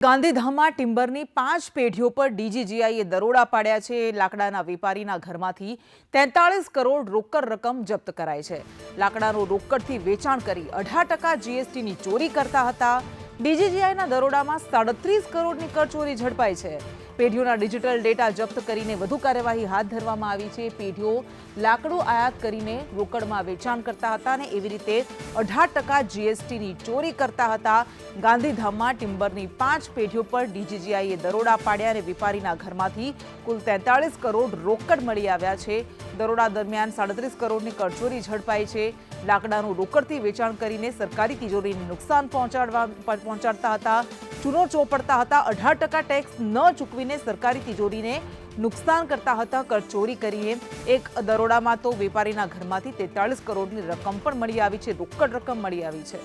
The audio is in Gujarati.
ગાંધીધામમાં ટિમ્બરની 5 પેઢીઓ પર ડીજીજીઆઈએ દરોડા પાડ્યા છે। લાકડાના વેપારીના ઘરમાંથી 43 કરોડ રોકડ રકમ જપ્ત કરાઈ છે। લાકડાનું રોકડથી વેચાણ કરી 18% જીએસટીની ચોરી કરતા હતા। ડીજીજીઆઈના દરોડામાં 37 કરોડની કરચોરી ઝડપાઈ છે। પેઢીઓના ડિજિટલ ડેટા જપ્ત કરીને વધુ કાર્યવાહી હાથ ધરવામાં આવી છે। પેઢીઓ લાકડું આયાત કરીને રોકડમાં વેચાણ કરતા હતા અને એવી રીતે 18% જીએસટીની ચોરી કરતા હતા। ગાંધીધામમાં ટિમ્બરની 5 પેઢીઓ પર ડીજીજીઆઈએ દરોડા પાડ્યા અને વેપારીના ઘરમાંથી કુલ 43 કરોડ રોકડ મળી આવ્યા છે। દરોડા દરમિયાન 37 કરોડની કરચોરી ઝડપાઈ છે। લાકડાનું રોકડથી વેચાણ કરીને સરકારી તિજોરીને નુકસાન પહોંચાડતા હતા, ચૂનો ચોપડતા હતા, 18% ટેક્સ ન ચૂકવીને સરકારી તિજોરીને નુકસાન કરતા હતા। કરચોરી કરીને એક દરોડામાં તો વેપારીના ઘરમાંથી 43 કરોડની રકમ પણ મળી આવી છે, રોકડ રકમ મળી આવી છે।